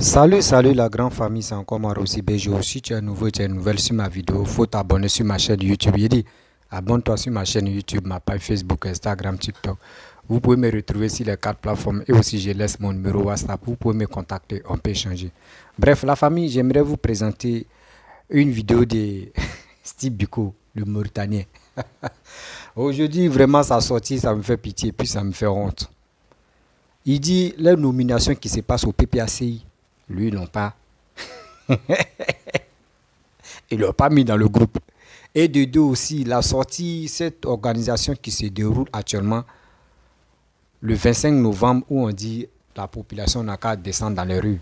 Salut la grande famille, c'est encore Marossi Bejo. Si tu es nouveau, tu es nouvelle sur ma vidéo, faut t'abonner sur ma chaîne YouTube. Il dit, abonne-toi sur ma chaîne YouTube, ma page Facebook, Instagram, TikTok. Vous pouvez me retrouver sur les 4 plateformes et aussi je laisse mon numéro WhatsApp. Vous pouvez me contacter, on peut échanger. Bref, la famille, j'aimerais vous présenter une vidéo de Steve Biko, le Mauritanien. Aujourd'hui, vraiment, sa sortie, ça me fait pitié, puis ça me fait honte. Il dit, les nominations qui se passent au PPACI, lui, ils l'ont pas. Ils l'ont pas mis dans le groupe. Et de deux aussi, il a sorti cette organisation qui se déroule actuellement le 25 novembre où on dit la population n'a qu'à descendre dans les rues.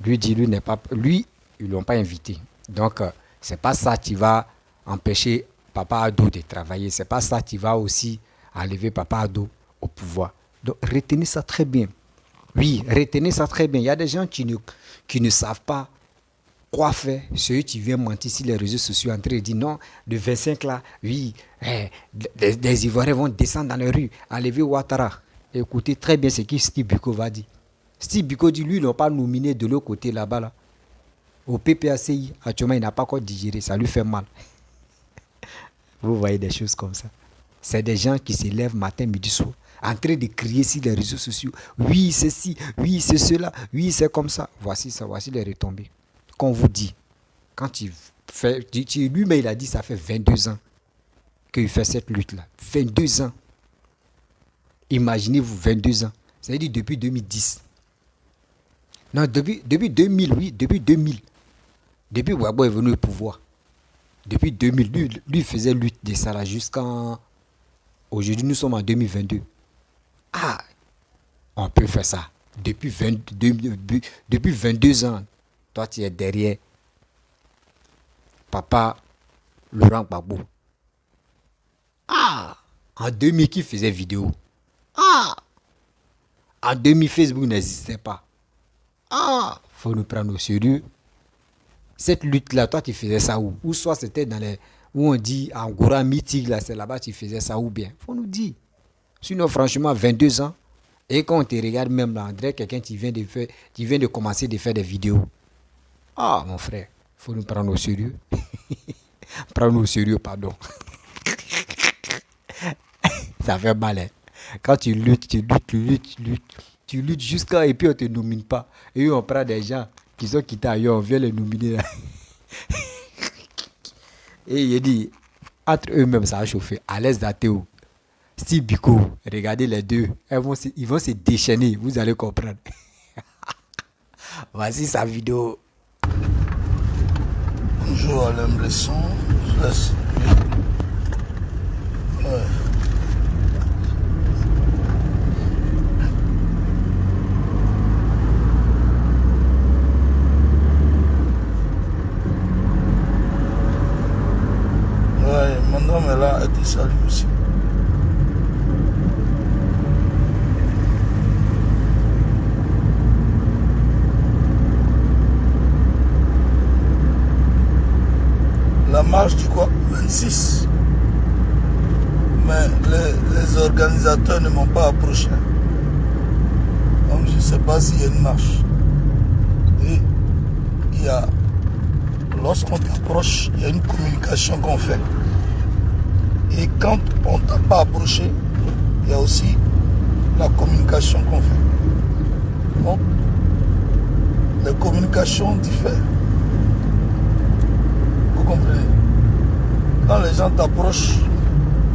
Lui dit, lui n'est pas, lui, ils l'ont pas invité. Donc, c'est pas ça qui va empêcher Papa Ado de travailler. C'est pas ça qui va aussi enlever Papa Ado au pouvoir. Donc, retenez ça très bien. Oui, retenez ça très bien. Il y a des gens qui ne savent pas quoi faire. Ceux qui viennent mentir sur les réseaux sociaux en train de dire non, le 25 là, oui, les Ivoiriens vont descendre dans les rues, enlever Ouattara. Écoutez très bien ce que Steve Biko va dire. Steve Biko dit, lui, ils n'ont pas nominé de l'autre côté là-bas. Là. Au PPACI, actuellement, il n'a pas encore digéré, ça lui fait mal. Vous voyez des choses comme ça. C'est des gens qui se lèvent matin, midi, soir, en train de crier sur les réseaux sociaux. Oui, c'est ci, oui, c'est cela, oui, c'est comme ça. Voici ça, voici les retombées. Qu'on vous dit, quand il fait, lui-même il a dit, ça fait 22 ans qu'il fait cette lutte-là. 22 ans. Imaginez-vous, 22 ans. C'est-à-dire depuis 2010. Non, depuis 2000, oui, depuis 2000. Depuis Ouabo est venu au pouvoir. Depuis 2000, lui faisait lutte de ça là jusqu'en... Aujourd'hui, nous sommes en 2022. Ah, on peut faire ça. Depuis 22 ans, toi, tu es derrière Papa Laurent Gbagbo. Ah, en 2000, qui faisait vidéo. Ah, en 2000, Facebook n'existait pas. Ah, faut nous prendre au sérieux. Cette lutte-là, toi, tu faisais ça où? Ou soit c'était dans les... Où on dit, en Goura mythique, là, c'est là-bas, tu faisais ça ou bien? Faut nous dire. Sinon, franchement, 22 ans, et quand on te regarde même là, André, quelqu'un qui vient de commencer de faire des vidéos. Ah, mon frère, faut nous prendre au sérieux. Prendre au sérieux, pardon. Ça fait mal, hein. Quand tu luttes jusqu'à... Et puis on ne te nomine pas. Et on prend des gens qui sont quittés ailleurs, on vient les nominer là. Et il dit, entre eux-mêmes, ça a chauffé. À l'aise d'Athéo, Steve Biko, regardez les deux. Ils vont se déchaîner, vous allez comprendre. Voici sa vidéo. Bonjour Alain Blesson. Ouais. Madame est là, elle te salue aussi. La marche du quoi? 26. Mais les organisateurs ne m'ont pas approché. Donc je ne sais pas s'il y a une marche. Et il y a... Lorsqu'on t'approche, il y a une communication qu'on fait. Et quand on ne t'a pas approché, il y a aussi la communication qu'on fait. Donc, les communications diffèrent. Vous comprenez? Quand les gens t'approchent,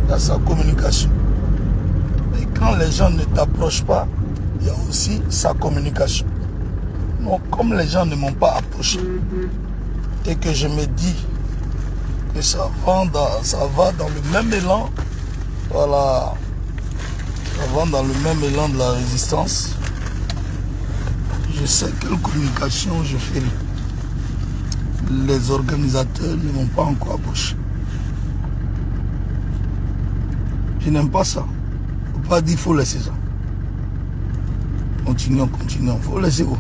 il y a sa communication. Et quand les gens ne t'approchent pas, il y a aussi sa communication. Donc, comme les gens ne m'ont pas approché, et que je me dis que ça va dans le même élan, voilà, ça va dans le même élan de la résistance, je sais quelle communication je ferai. Les organisateurs ne m'ont pas encore approché. Je n'aime pas ça. Il ne faut pas dire qu'il faut laisser ça. Continuons, il faut laisser quoi.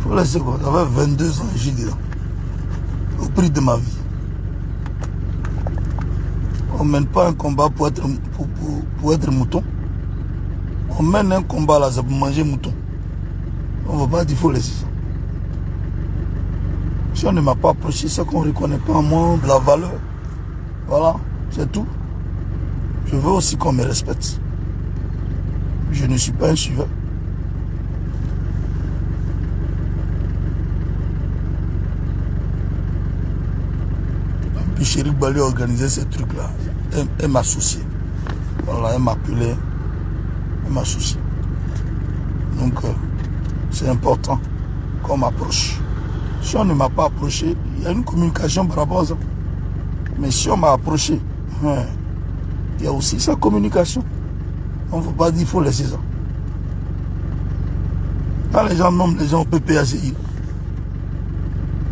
Faut laisser quoi. Ça fait 22 ans que j'y dis là. Au prix de ma vie. On ne mène pas un combat pour être mouton. On mène un combat là, c'est pour manger mouton. On ne va pas dire qu'il faut laisser ça. Si on ne m'a pas approché, c'est qu'on ne reconnaît pas en moi la valeur. Voilà, c'est tout. Je veux aussi qu'on me respecte. Je ne suis pas un suiveur. Puis Chéri Bali a organisé ces trucs-là. Elle m'a associé. Voilà, elle m'a appelé. Elle m'a associé. Donc, c'est important qu'on m'approche. Si on ne m'a pas approché, il y a une communication par rapport à ça. Mais si on m'a approché, il y a aussi sa communication. On ne faut pas dire qu'il faut laisser ça. Quand les gens nomment les gens au PPACI,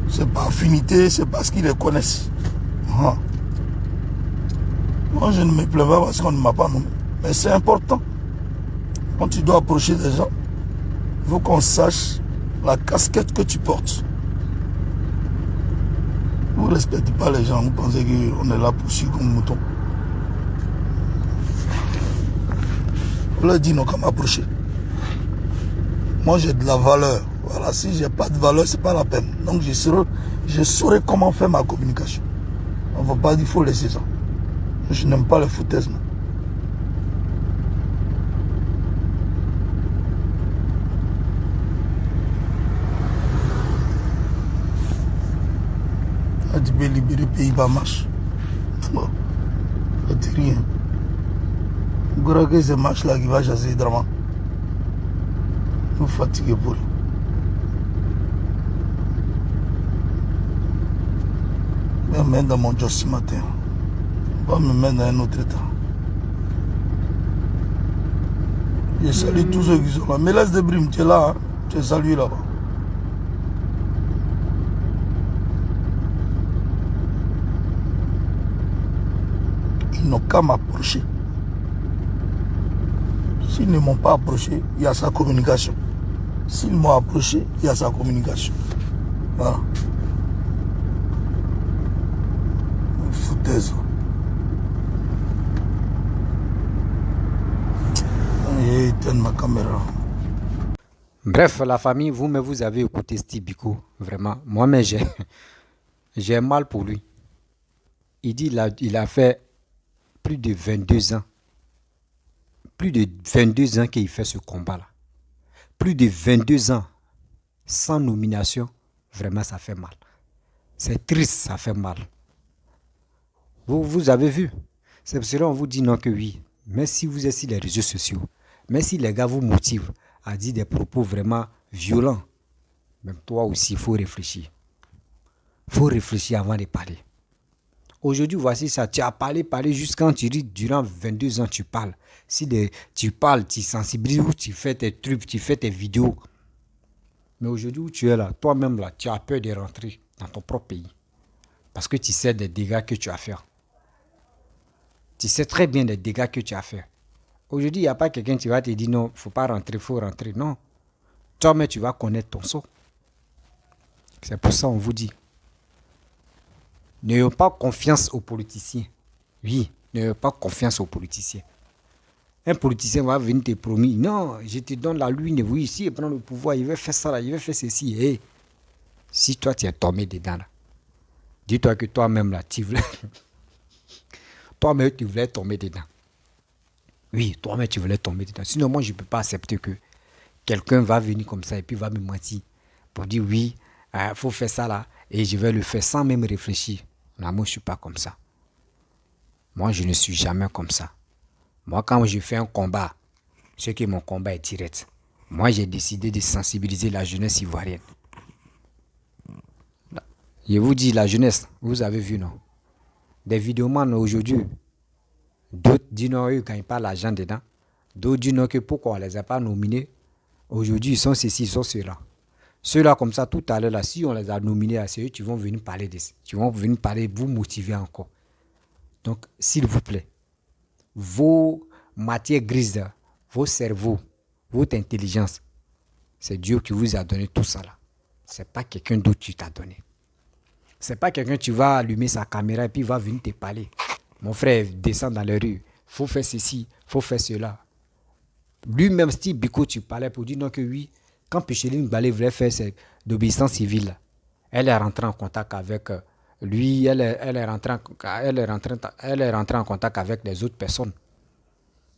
c'est pas affinité, c'est parce qu'ils les connaissent. Moi, je ne me plains pas parce qu'on ne m'a pas nommé. Mais c'est important. Quand tu dois approcher des gens, il faut qu'on sache la casquette que tu portes. Vous ne respectez pas les gens, vous pensez qu'on est là pour suivre comme mouton. Vous leur dites non, qu'à m'approcher. Moi, j'ai de la valeur. Voilà, si je n'ai pas de valeur, ce n'est pas la peine. Donc, je saurai comment faire ma communication. On ne va pas dire qu'il faut laisser ça. Je n'aime pas les foutaises. Tu peux libérer le pays par marche. Bon, c'est rien. Vous croyez que c'est marche là qui va chasser les dramas. Vous fatiguez pour rien. Je vais me mettre dans mon job ce matin. Je vais me mettre dans un autre état. Je salue tous ceux qui sont là. Mais laisse des brimes, tu es là, hein? Tu es salué là-bas. Ils n'ont qu'à m'approcher. S'ils ne m'ont pas approché, il y a sa communication. S'ils m'ont approché, il y a sa communication. Voilà. Foutaise. J'ai éteint ma caméra. Bref, la famille, vous avez écouté Steve Biko. Vraiment. Moi-même, j'ai mal pour lui. Il dit il a fait plus de 22 ans. Plus de 22 ans qu'il fait ce combat-là. Plus de 22 ans sans nomination. Vraiment, ça fait mal. C'est triste, ça fait mal. Vous avez vu. C'est pour cela qu'on vous dit non que oui. Mais si vous êtes sur les réseaux sociaux, mais si les gars vous motivent à dire des propos vraiment violents, même toi aussi, il faut réfléchir. Il faut réfléchir avant de parler. Aujourd'hui, voici ça. Tu as parlé jusqu'à quand tu dis durant 22 ans, tu parles. Tu parles, tu sensibilises, tu fais tes trucs, tu fais tes vidéos. Mais aujourd'hui où tu es là, toi-même là, tu as peur de rentrer dans ton propre pays. Parce que tu sais des dégâts que tu as fait. Tu sais très bien des dégâts que tu as fait. Aujourd'hui, il n'y a pas quelqu'un qui va te dire non, il ne faut pas rentrer, il faut rentrer. Non. Toi-même, tu vas connaître ton sort. C'est pour ça qu'on vous dit. N'ayons pas confiance aux politiciens. Oui, n'ayons pas confiance aux politiciens. Un politicien va venir te promettre, non, je te donne la lune, oui, si il prend le pouvoir, il va faire ça, là, il va faire ceci. Hey, si toi, tu es tombé dedans, là, dis-toi que toi-même, là, tu voulais... toi-même, tu voulais tomber dedans. Oui, toi-même, tu voulais tomber dedans. Sinon, moi, je ne peux pas accepter que quelqu'un va venir comme ça et puis va me mentir pour dire, oui, il faut faire ça, là, et je vais le faire sans même réfléchir. Non, moi, je ne suis pas comme ça. Moi, je ne suis jamais comme ça. Moi, quand je fais un combat, c'est que mon combat est direct. Moi, j'ai décidé de sensibiliser la jeunesse ivoirienne. Je vous dis, la jeunesse, vous avez vu, non? Des vidéomans aujourd'hui, d'autres disent non, eux, quand ils parlent l'argent dedans, d'autres disent non, que pourquoi on ne les a pas nominés. Aujourd'hui, ils sont ceci, ils sont ceux-là. Ceux-là, comme ça, tout à l'heure, là, si on les a nominés, c'est eux qui vont venir parler de ça. Qui vont venir parler, vous motiver encore. Donc, s'il vous plaît, vos matières grises, vos cerveaux, votre intelligence, c'est Dieu qui vous a donné tout ça là. Ce n'est pas quelqu'un d'autre qui t'a donné. Ce n'est pas quelqu'un qui va allumer sa caméra et puis va venir te parler. Mon frère descend dans les rues, il faut faire ceci, il faut faire cela. Lui-même, Steve Biko, tu parlais pour dire non que oui, quand Picheline Balé voulait faire cette d'obéissance civile, là, elle est rentrée en contact avec lui, elle est rentrée en contact avec les autres personnes.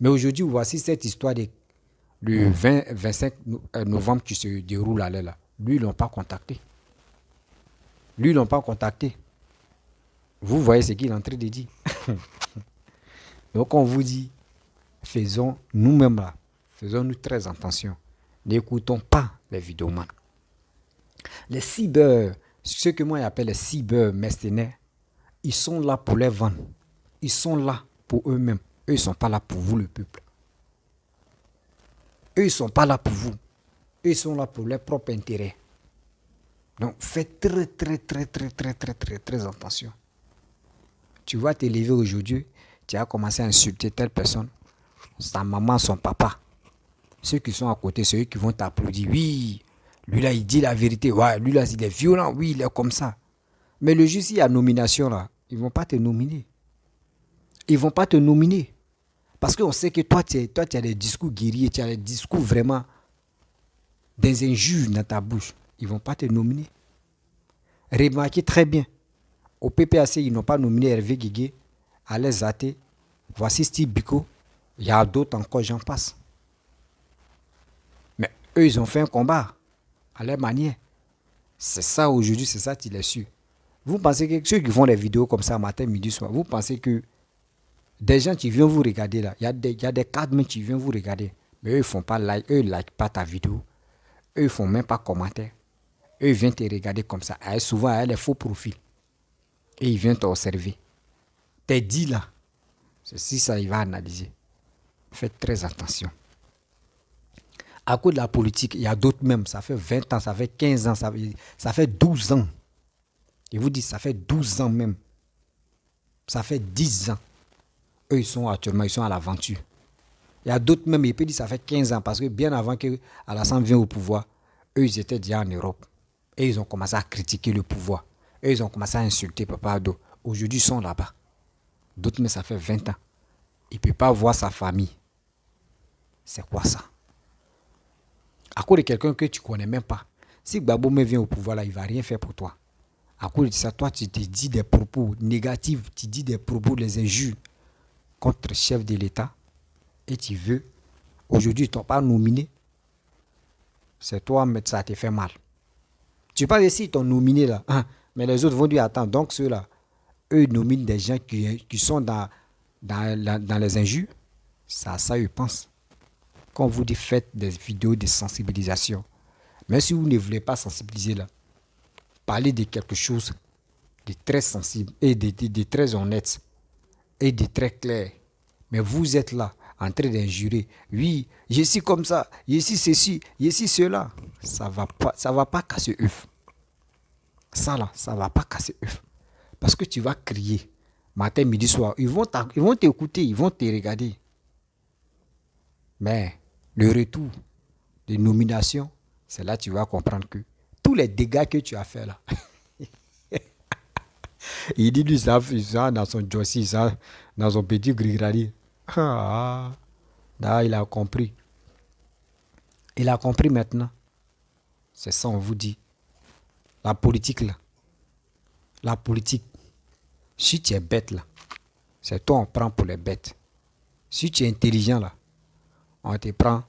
Mais aujourd'hui, voici cette histoire de le 25 novembre qui se déroule là. Lui, ils ne l'ont pas contacté. Lui, ils ne l'ont pas contacté. Vous voyez ce qu'il est en train de dire. Donc, on vous dit, faisons nous-mêmes là, faisons-nous très attention. N'écoutons pas les vidéomans. Les cyber, ce que moi j'appelle les cyber mercenaires, ils sont là pour les vendre. Ils sont là pour eux-mêmes. Eux, ils ne sont pas là pour vous, le peuple. Eux, ils ne sont pas là pour vous. Eux, ils sont là pour leurs propres intérêts. Donc, faites très attention. Tu vas te lever aujourd'hui, tu as commencé à insulter telle personne, sa maman, son papa. Ceux qui sont à côté, c'est eux qui vont t'applaudir. Oui, lui là, il dit la vérité. Ouais, lui là, il est violent. Oui, il est comme ça. Mais le juge, il y a nomination là. Ils ne vont pas te nominer. Ils ne vont pas te nominer. Parce qu'on sait que toi, tu as des discours guerriers, tu as des discours vraiment des injures dans ta bouche. Ils ne vont pas te nominer. Remarquez très bien. Au PPAC, ils n'ont pas nominé Hervé Guigué, Alain Zaté. Voici Steve Biko. Il y a d'autres encore, j'en passe. Mais eux, ils ont fait un combat à leur manière. C'est ça aujourd'hui, c'est ça qu'il est su. Vous pensez que ceux qui font des vidéos comme ça matin, midi, soir, vous pensez que des gens qui viennent vous regarder là, il y a des cadres qui viennent vous regarder, mais eux ils font pas like, eux ils like pas ta vidéo, eux ils font même pas commentaire, eux ils viennent te regarder comme ça, et souvent elle est faux profil, et ils viennent t'observer. T'es dit là, c'est si ça il va analyser. Faites très attention. À cause de la politique, il y a d'autres même, ça fait 20 ans, ça fait 15 ans, ça fait 12 ans. Je vous dis, ça fait 12 ans même. Ça fait 10 ans. Eux, ils sont à l'aventure. Il y a d'autres même, ils peuvent dire ça fait 15 ans, parce que bien avant que Alassane vienne au pouvoir, eux, ils étaient déjà en Europe. Et ils ont commencé à critiquer le pouvoir. Eux, ils ont commencé à insulter Papa Ado. Aujourd'hui, ils sont là-bas. D'autres, mais ça fait 20 ans. Il ne peut pas voir sa famille. C'est quoi ça? À cause de quelqu'un que tu ne connais même pas. Si Gbagbo vient au pouvoir, là, il ne va rien faire pour toi. À cause de ça, toi, tu te dis des propos négatifs, tu dis des propos, des injures contre le chef de l'État. Et tu veux, aujourd'hui, ils ne t'ont pas nominé. C'est toi, mais ça te fait mal. Tu penses que si ils t'ont nominé là, hein, mais les autres vont dire, attends, donc ceux-là, eux ils nominent des gens qui sont dans les injures. C'est à ça ils pensent. Quand vous dites faites des vidéos de sensibilisation, même si vous ne voulez pas sensibiliser là, parlez de quelque chose de très sensible et de très honnête et de très clair. Mais vous êtes là en train d'injurer. Oui, je suis comme ça, je suis ceci, je suis cela. Ça va pas casser œuf. Ça là, ça va pas casser œuf. Parce que tu vas crier matin, midi, soir. Ils vont t'écouter, ils vont te regarder. Mais le retour des nominations, c'est là que tu vas comprendre que tous les dégâts que tu as fait là, il dit lui ça dans son jossi, ça dans son petit gris-gris. Ah, là, il a compris. Il a compris maintenant. C'est ça, on vous dit. La politique là. La politique. Si tu es bête là, c'est toi on prend pour les bêtes. Si tu es intelligent là, on te prend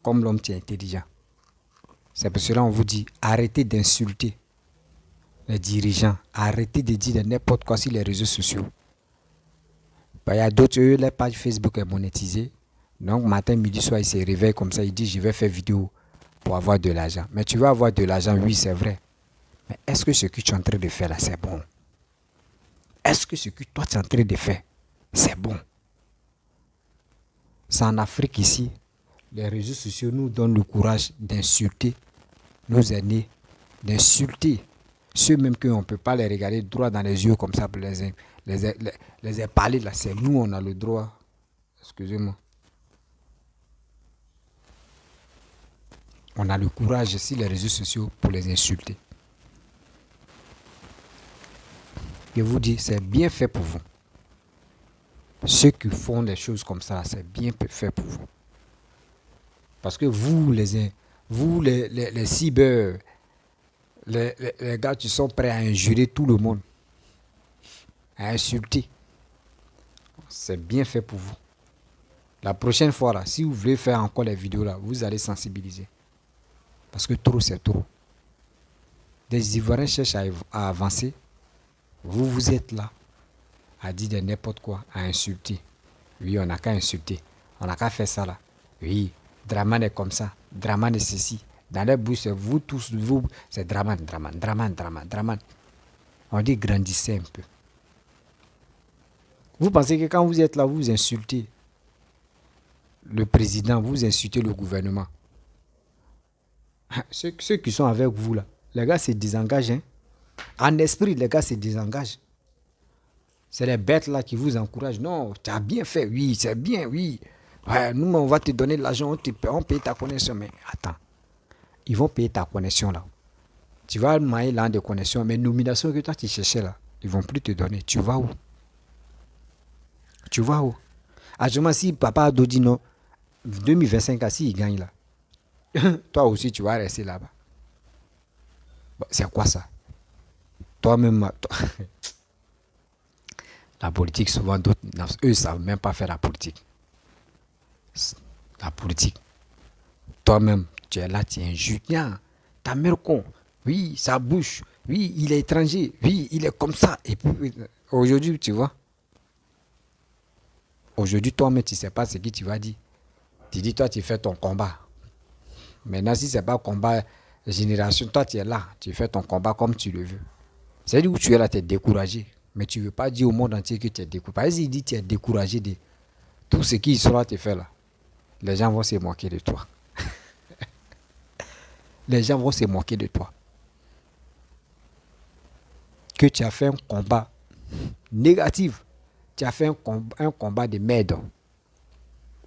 comme l'homme qui est intelligent. C'est pour cela qu'on vous dit, arrêtez d'insulter les dirigeants. Arrêtez de dire n'importe quoi sur les réseaux sociaux. Il y a d'autres, leur page Facebook est monétisée. Donc matin, midi, soir, ils se réveillent comme ça. Ils disent, je vais faire vidéo pour avoir de l'argent. Mais tu vas avoir de l'argent, oui, c'est vrai. Mais est-ce que ce que tu es en train de faire là, c'est bon? Est-ce que ce que toi tu es en train de faire, c'est bon? C'est en Afrique ici. Les réseaux sociaux nous donnent le courage d'insulter nos aînés, d'insulter ceux même qu'on ne peut pas les regarder droit dans les yeux comme ça pour les parler là. C'est nous, on a le droit. Excusez-moi. On a le courage sur les réseaux sociaux pour les insulter. Je vous dis, c'est bien fait pour vous. Ceux qui font des choses comme ça, c'est bien fait pour vous. Parce que vous, les cyber, les gars qui sont prêts à injurer tout le monde, à insulter, c'est bien fait pour vous. La prochaine fois, là, si vous voulez faire encore les vidéos, là, vous allez sensibiliser. Parce que trop, c'est trop. Des Ivoiriens cherchent à avancer. Vous êtes là à dire de n'importe quoi, à insulter. Oui, on n'a qu'à insulter. On n'a qu'à faire ça là. Oui, Draman est comme ça. Draman est ceci. Dans les bouches, c'est vous tous, vous, c'est Draman. On dit grandissez un peu. Vous pensez que quand vous êtes là, vous insultez le président, vous insultez le gouvernement. Ceux qui sont avec vous là, les gars se désengagent. Hein? En esprit, les gars se désengagent. C'est les bêtes là qui vous encouragent. Non, tu as bien fait, oui, c'est bien, oui. Ouais, nous, on va te donner de l'argent, on paye ta connexion. Mais attends, ils vont payer ta connexion là. Tu vas mailler l'an de connexion, mais nomination que toi tu cherchais là, ils vont plus te donner. Tu vas où? Tu vas où? Actuellement, si papa a dit non, 2025, si il gagne là, toi aussi tu vas rester là-bas. Bon, c'est quoi ça? Toi-même, la politique, souvent d'autres, eux ne savent même pas faire la politique. La politique. Toi-même, tu es là, tu es injuste. Ta mère con. Oui, ça bouge. Oui, il est étranger. Oui, il est comme ça. Et puis, aujourd'hui, tu vois. Aujourd'hui, toi-même, tu ne sais pas ce que tu vas dire. Tu dis, toi, tu fais ton combat. Maintenant, si ce n'est pas combat génération, toi, tu es là. Tu fais ton combat comme tu le veux. C'est-à-dire où tu es là, tu es découragé. Mais tu ne veux pas dire au monde entier que tu es découragé. Parce qu'il dit que tu es découragé de tout ce qu'ils sont là te faire là. Les gens vont se moquer de toi. Les gens vont se moquer de toi. Que tu as fait un combat négatif. Tu as fait un combat de merde.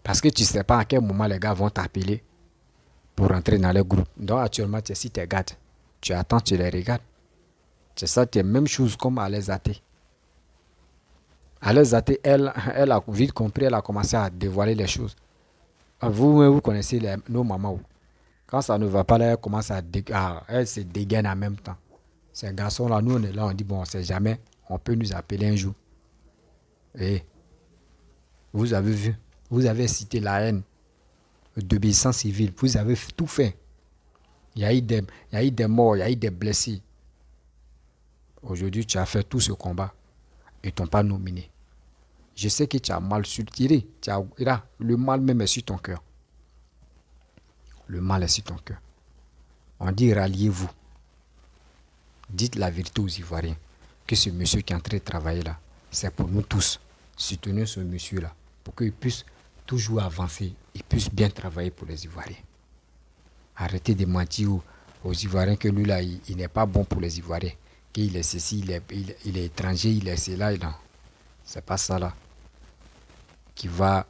Parce que tu ne sais pas à quel moment les gars vont t'appeler pour rentrer dans le groupe. Donc actuellement, si tu regardes, tu attends, tu les regardes. C'est ça, c'est la même chose comme à les athées. À les athées, elle a vite compris, elle a commencé à dévoiler les choses. Vous connaissez nos mamans. Quand ça ne va pas là, elle commence elle se dégaine en même temps. Ces garçons-là, nous on est là, on dit bon, on ne sait jamais, on peut nous appeler un jour. Et vous avez vu, vous avez cité la haine, l'obéissance civile, vous avez tout fait. Il y a eu des morts, il y a eu des blessés. Aujourd'hui, tu as fait tout ce combat et ils ne t'ont pas nominé. Je sais que tu as mal tiré. Le mal même est sur ton cœur. Le mal est sur ton cœur. On dit ralliez-vous. Dites la vérité aux Ivoiriens que ce monsieur qui est en train de travailler là, c'est pour nous tous. Soutenez ce monsieur-là pour qu'il puisse toujours avancer et puisse bien travailler pour les Ivoiriens. Arrêtez de mentir aux Ivoiriens que lui là, il n'est pas bon pour les Ivoiriens. Qu'il est ceci, il est étranger, il est cela. Non. C'est pas ça là qui va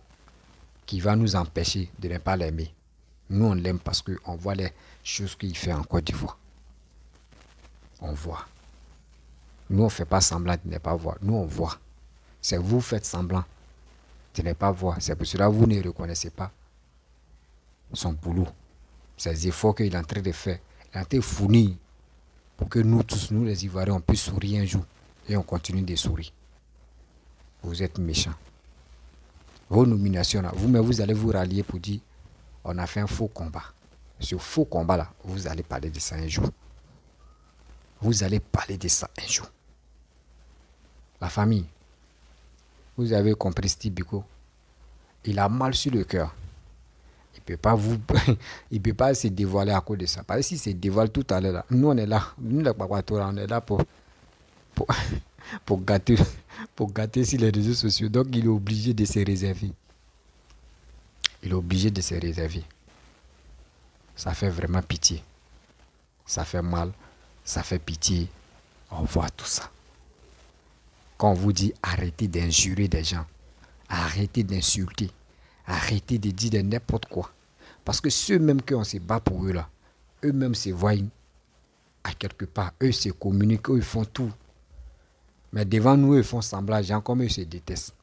nous empêcher de ne pas l'aimer. Nous, on l'aime parce qu'on voit les choses qu'il fait en Côte d'Ivoire. On voit. Nous, on ne fait pas semblant de ne pas voir. Nous, on voit. C'est vous qui faites semblant de ne pas voir. C'est pour cela que vous ne reconnaissez pas son boulot. Ces efforts qu'il est en train de faire. Il est en train de fournir pour que nous tous, nous les Ivoiriens, on puisse sourire un jour. Et on continue de sourire. Vous êtes méchants. Vos nominations, là, vous allez vous rallier pour dire on a fait un faux combat. Ce faux combat-là, vous allez parler de ça un jour. Vous allez parler de ça un jour. La famille, vous avez compris Steve Biko. Il a mal sur le cœur. Il ne peut pas se dévoiler à cause de ça. Parce que s'il se dévoile tout à l'heure, nous on est là. Nous les Papatora, on est là pour gâter sur les réseaux sociaux. Donc il est obligé de se réserver. Il est obligé de se réserver. Ça fait vraiment pitié. Ça fait mal. Ça fait pitié. On voit tout ça. Quand on vous dit arrêtez d'injurer des gens, arrêtez d'insulter, arrêtez de dire de n'importe quoi. Parce que ceux-mêmes qu'on se bat pour eux là, eux-mêmes se voient à quelque part. Eux se communiquent, eux ils font tout. Mais devant nous, eux ils font semblant, genre comme eux se détestent.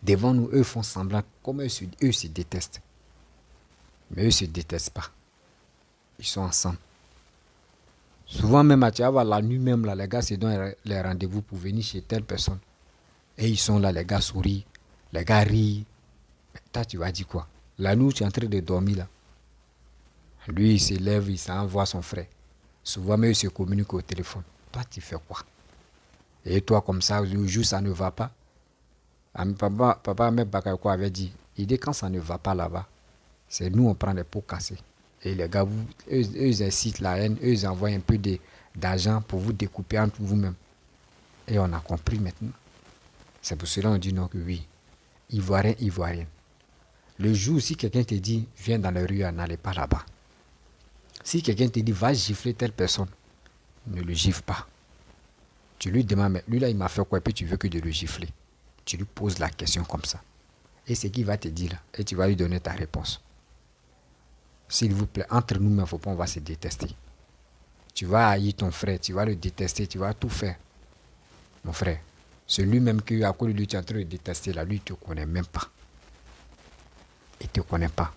Devant nous, eux font semblant, comme eux se détestent. Mais eux ne se détestent pas. Ils sont ensemble. Souvent même, tu vas voir la nuit même, là, les gars se donnent les rendez-vous pour venir chez telle personne. Et ils sont là, les gars sourient, les gars rient. Toi, tu vas dire quoi? La nuit, tu es en train de dormir là. Lui, il se lève, il s'en va son frère. Souvent même, ils se communiquent au téléphone. Toi, tu fais quoi? Et toi, comme ça, le jour, ça ne va pas. Papa Ahmed Bakayoko avait dit, il dit quand ça ne va pas là-bas, c'est nous, on prend les pots cassés. Et les gars, eux, ils incitent la haine, eux, ils envoient un peu d'argent pour vous découper entre vous-même. Et on a compris maintenant. C'est pour cela qu'on dit non que oui. Ivoirien, Ivoirienne. Le jour, si quelqu'un te dit, viens dans la rue, n'allez pas là-bas. Si quelqu'un te dit, va gifler telle personne, ne le gifle pas. Tu lui demandes, mais lui là, il m'a fait quoi, et puis tu veux que de le gifler. Tu lui poses la question comme ça. Et c'est qu'il va te dire là, et tu vas lui donner ta réponse. S'il vous plaît, entre nous, il ne faut pas, on va se détester. Tu vas haïr ton frère, tu vas le détester, tu vas tout faire. Mon frère, celui même que à cause de lui tu es en train de détester là, lui, il ne te connaît même pas. Il ne te connaît pas.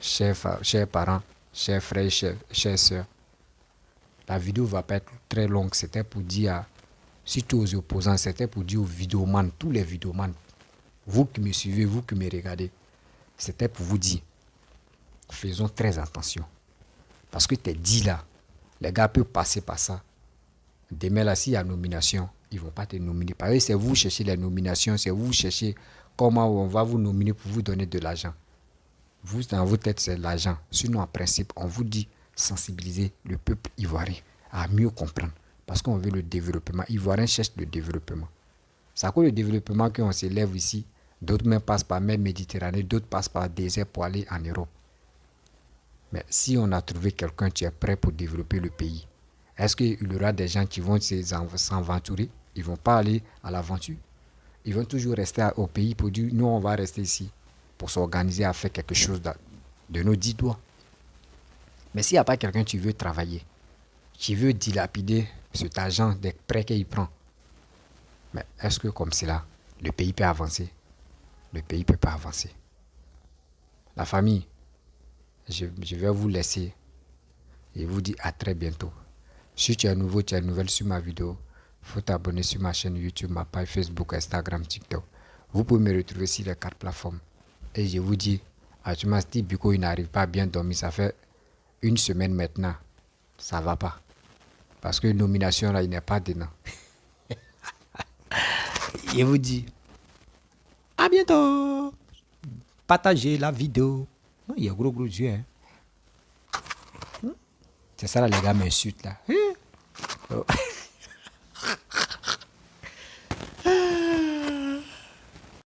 Chers parents, chers frères, chères soeurs, la vidéo ne va pas être très longue. C'était pour dire, surtout aux opposants, c'était pour dire aux vidéomans, tous les vidéomans, vous qui me suivez, vous qui me regardez, c'était pour vous dire, faisons très attention. Parce que t'es dit là, les gars peuvent passer par ça. Demain là, s'il y a nomination, ils ne vont pas te nominer. Parce que c'est vous qui cherchez les nominations, c'est vous qui cherchez comment on va vous nominer pour vous donner de l'argent. Vous, dans votre tête, c'est l'argent. Sinon, en principe, on vous dit sensibiliser le peuple ivoirien à mieux comprendre. Parce qu'on veut le développement. Ivoirien cherche le développement. C'est à cause du développement qu'on s'élève ici. D'autres même passent par la mer Méditerranée, d'autres passent par le désert pour aller en Europe. Mais si on a trouvé quelqu'un qui est prêt pour développer le pays, est-ce qu'il y aura des gens qui vont s'aventurer? Ils ne vont pas aller à l'aventure. Ils vont toujours rester au pays pour dire, nous on va rester ici pour s'organiser à faire quelque chose de nos 10 doigts. Mais s'il n'y a pas quelqu'un qui veut travailler, qui veut dilapider cet argent des prêts qu'il prend, mais est-ce que comme cela, le pays peut avancer? Le pays ne peut pas avancer. La famille, je vais vous laisser et vous dire à très bientôt. Si tu es nouveau, tu es nouvelle sur ma vidéo, il faut t'abonner sur ma chaîne YouTube, ma page Facebook, Instagram, TikTok. Vous pouvez me retrouver sur les 4 plateformes. Et je vous dis, actuellement, Steve Biko, il n'arrive pas à bien dormir. Ça fait 1 semaine maintenant. Ça ne va pas. Parce que nomination, là, il n'est pas dedans. Je vous dis, à bientôt. Partagez la vidéo. Il y a gros yeux. Hein. C'est ça, là, les gars m'insultent là.